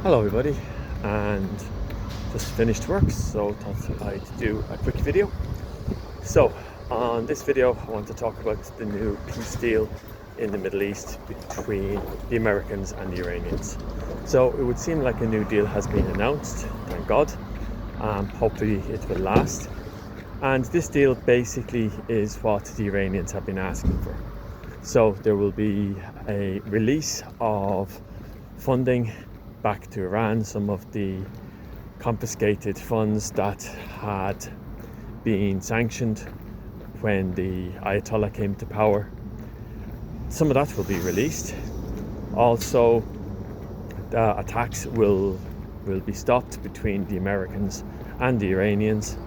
Hello everybody, and just finished work, so thought I'd do a quick video. So on this video I want to talk about the new peace deal in the Middle East between the Americans and the Iranians. So it would seem like a new deal has been announced, thank God. Hopefully it will last. And this deal basically is what the Iranians have been asking for. So there will be a release of funding back to Iran, some of the confiscated funds that had been sanctioned when the Ayatollah came to power. Some of that will be released. Also, the attacks will be stopped between the Americans and the Iranians.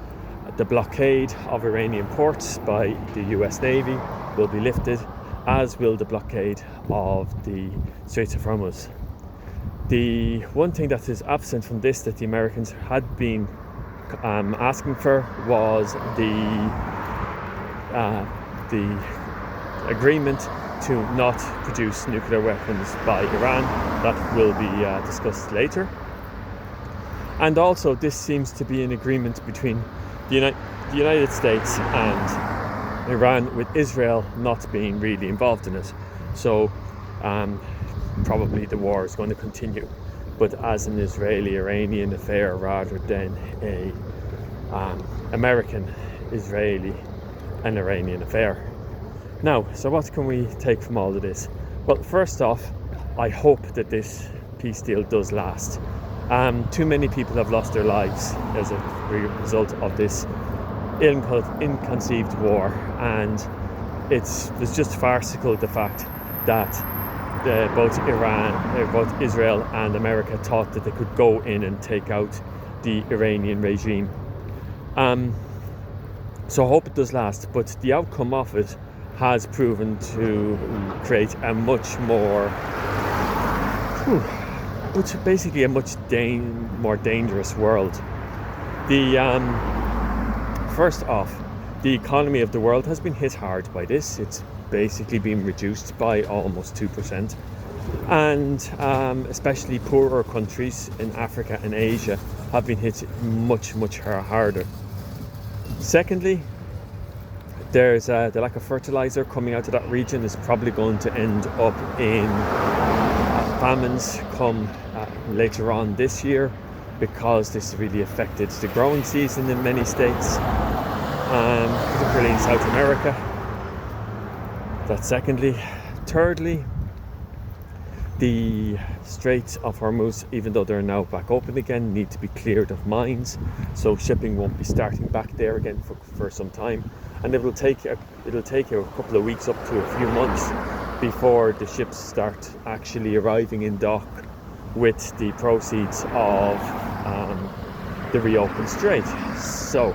The blockade of Iranian ports by the US Navy will be lifted, as will the blockade of the Straits of Hormuz. The one thing that is absent from this that the Americans had been asking for was the agreement to not produce nuclear weapons by Iran. That will be discussed later. And also, this seems to be an agreement between the United States and Iran, with Israel not being really involved in it. So probably the war is going to continue, but as an Israeli-Iranian affair rather than a American-Israeli and Iranian affair. Now, so what can we take from all of this? Well, first off, I hope that this peace deal does last. Too many people have lost their lives as a result of this ill-conceived war, and it's just farcical, the fact that both Israel and America thought that they could go in and take out the Iranian regime. So I hope it does last, but the outcome of it has proven to create a much more, basically a much more dangerous world. First off, the economy of the world has been hit hard by this. It's basically been reduced by almost 2%, and especially poorer countries in Africa and Asia have been hit much harder. Secondly, there's the lack of fertilizer coming out of that region is probably going to end up in famines come later on this year, because this really affected the growing season in many states, particularly in South America. That's secondly. Thirdly, the Straits of Hormuz, even though they're now back open again, need to be cleared of mines, so shipping won't be starting back there again for some time, and it'll take a couple of weeks up to a few months before the ships start actually arriving in dock with the proceeds of the reopened strait. So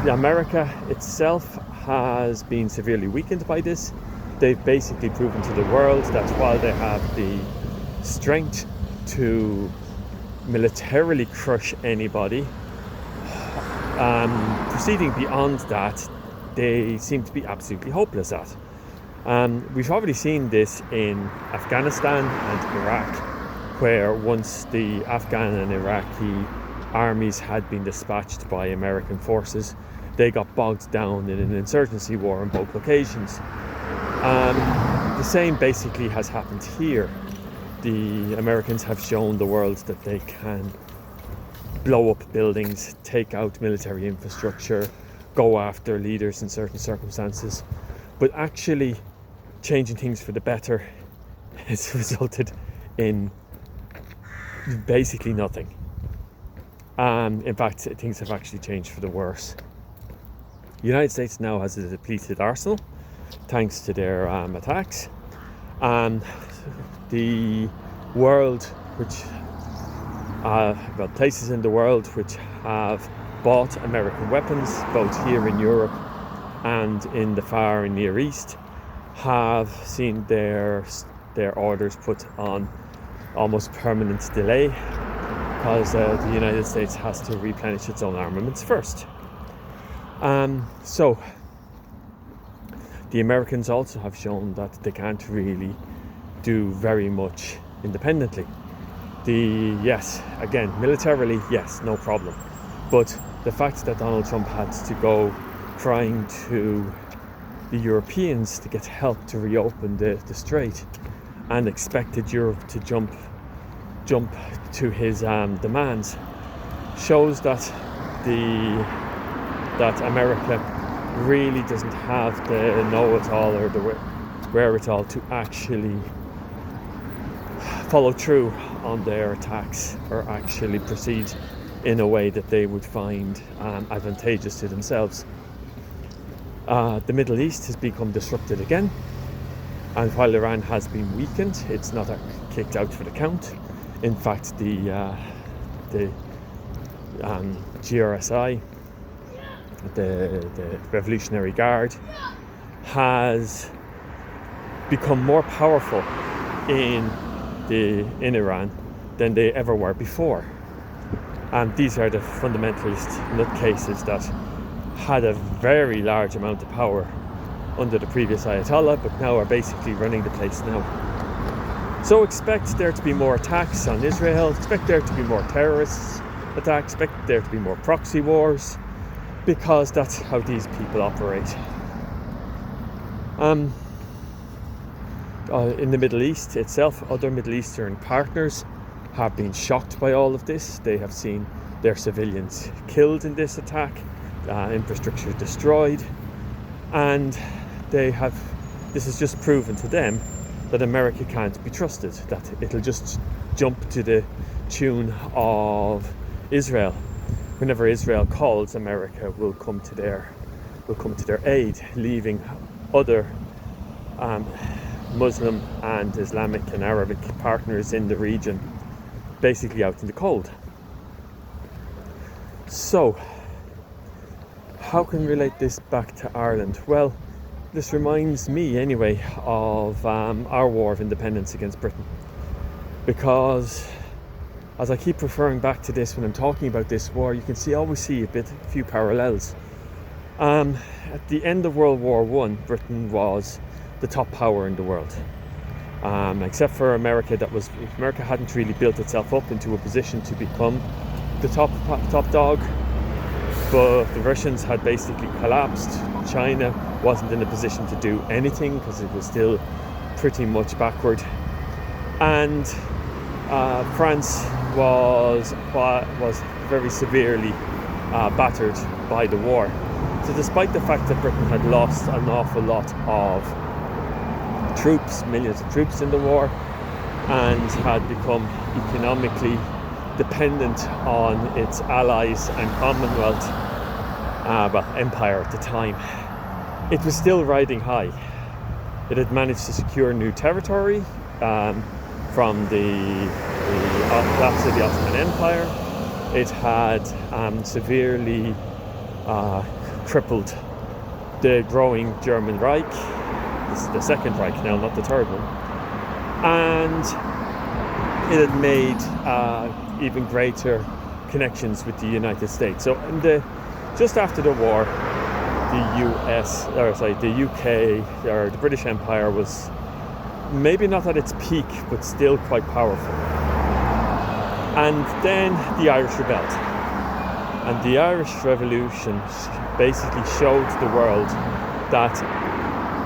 America itself has been severely weakened by this. They've basically proven to the world that while they have the strength to militarily crush anybody, proceeding beyond that, they seem to be absolutely hopeless at. We've already seen this in Afghanistan and Iraq, where once the Afghan and Iraqi armies had been dispatched by American forces, they got bogged down in an insurgency war on both occasions. The same basically has happened here. The Americans have shown the world that they can blow up buildings, take out military infrastructure, go after leaders in certain circumstances, but actually changing things for the better has resulted in basically nothing. In fact, things have actually changed for the worse. The United States now has a depleted arsenal thanks to their attacks, and the world, places in the world which have bought American weapons, both here in Europe and in the far and Near East, have seen their orders put on almost permanent delay, because the United States has to replenish its own armaments first. So the Americans also have shown that they can't really do very much independently. Yes, again, militarily, yes, no problem. But the fact that Donald Trump had to go crying to the Europeans to get help to reopen the strait and expected Europe to jump to his demands shows that America really doesn't have the know-it-all or the wherewithal to actually follow through on their attacks or actually proceed in a way that they would find advantageous to themselves. The Middle East has become disrupted again, and while Iran has been weakened, it's not kicked out for the count. In fact, the GRSI, the Revolutionary Guard, has become more powerful in Iran than they ever were before. And these are the fundamentalist nutcases that had a very large amount of power under the previous Ayatollah, but now are basically running the place now. So expect there to be more attacks on Israel, expect there to be more terrorist attacks, expect there to be more proxy wars, because that's how these people operate. In the Middle East itself, other Middle Eastern partners have been shocked by all of this. They have seen their civilians killed in this attack, infrastructure destroyed, and this has just proven to them that America can't be trusted, that it'll just jump to the tune of Israel. Whenever Israel calls, America will come to their aid, leaving other Muslim and Islamic and Arabic partners in the region basically out in the cold. So, how can we relate this back to Ireland? Well, this reminds me anyway of our war of independence against Britain, because as I keep referring back to this when I'm talking about this war, you can always see a few parallels. At the end of World War I, Britain was the top power in the world, except for America. America hadn't really built itself up into a position to become the top dog, but the Russians had basically collapsed. China wasn't in a position to do anything because it was still pretty much backward, and France was very severely battered by the war. So despite the fact that Britain had lost an awful lot of troops, millions of troops in the war, and had become economically dependent on its allies and Commonwealth, empire at the time, it was still riding high. It had managed to secure new territory from the collapse of the Ottoman Empire. It had severely crippled the growing German Reich, the Second Reich now, not the third one, and it had made even greater connections with the United States. So just after the war, the UK or the British Empire was maybe not at its peak, but still quite powerful. And then the Irish rebelled. And the Irish Revolution basically showed the world that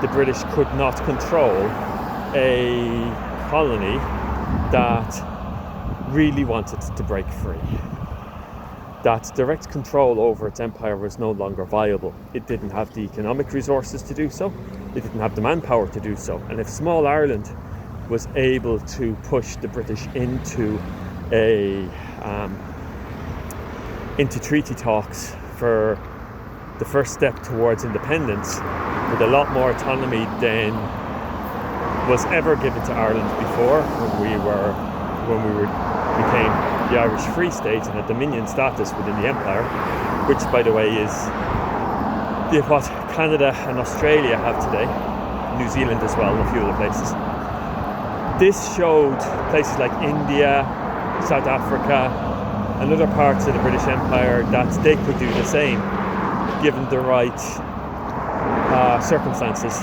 the British could not control a colony that really wanted to break free. That direct control over its empire was no longer viable. It didn't have the economic resources to do so. It didn't have the manpower to do so. And if small Ireland was able to push the British into treaty talks for the first step towards independence, with a lot more autonomy than was ever given to Ireland before, when we became the Irish Free State and a dominion status within the empire, which, by the way, is what Canada and Australia have today, New Zealand as well, and a few other places. This showed places like India, South Africa, and other parts of the British Empire that they could do the same, given the right circumstances.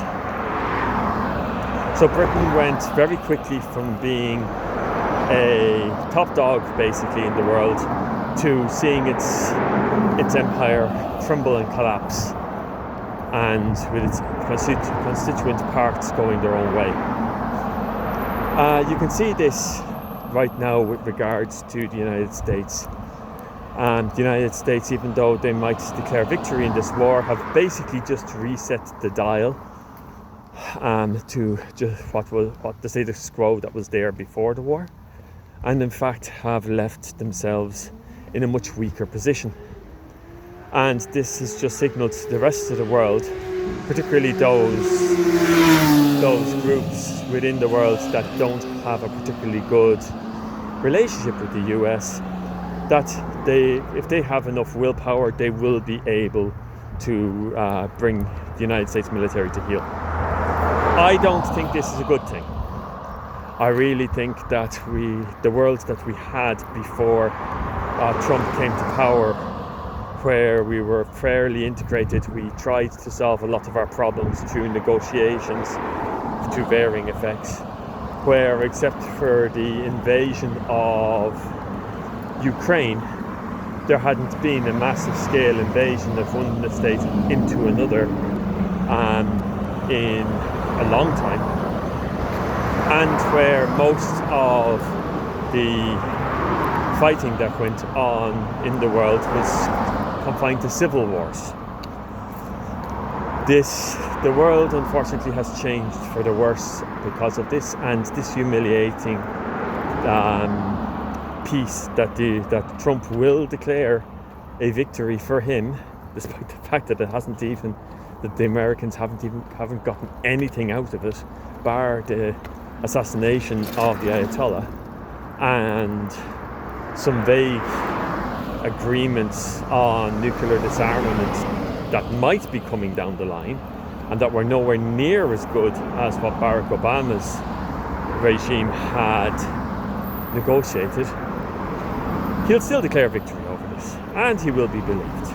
So Britain went very quickly from being a top dog basically in the world, to seeing its empire crumble and collapse, and with its constituent parts going their own way. You can see this right now with regards to the United States. The United States, even though they might declare victory in this war, have basically just reset the dial to just what the status quo that was there before the war, and in fact have left themselves in a much weaker position. And this has just signaled to the rest of the world, particularly those groups within the world that don't have a particularly good relationship with the US, that if they have enough willpower, they will be able to bring the United States military to heel. I don't think this is a good thing. I really think that the world that we had before Trump came to power, where we were fairly integrated, we tried to solve a lot of our problems through negotiations to varying effects, where except for the invasion of Ukraine, there hadn't been a massive scale invasion of one state into another in a long time, and where most of the fighting that went on in the world was confined to civil wars. The world unfortunately has changed for the worse because of this, and this humiliating peace that Trump will declare a victory for him, despite the fact that the Americans haven't gotten anything out of it, bar the assassination of the Ayatollah and some vague agreements on nuclear disarmament that might be coming down the line, and that were nowhere near as good as what Barack Obama's regime had negotiated. He'll still declare victory over this, and he will be believed.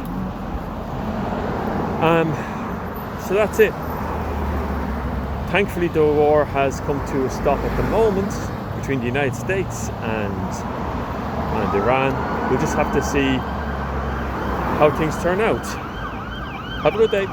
So that's it. Thankfully, the war has come to a stop at the moment between the United States and Iran. We'll just have to see how things turn out. Have a good day.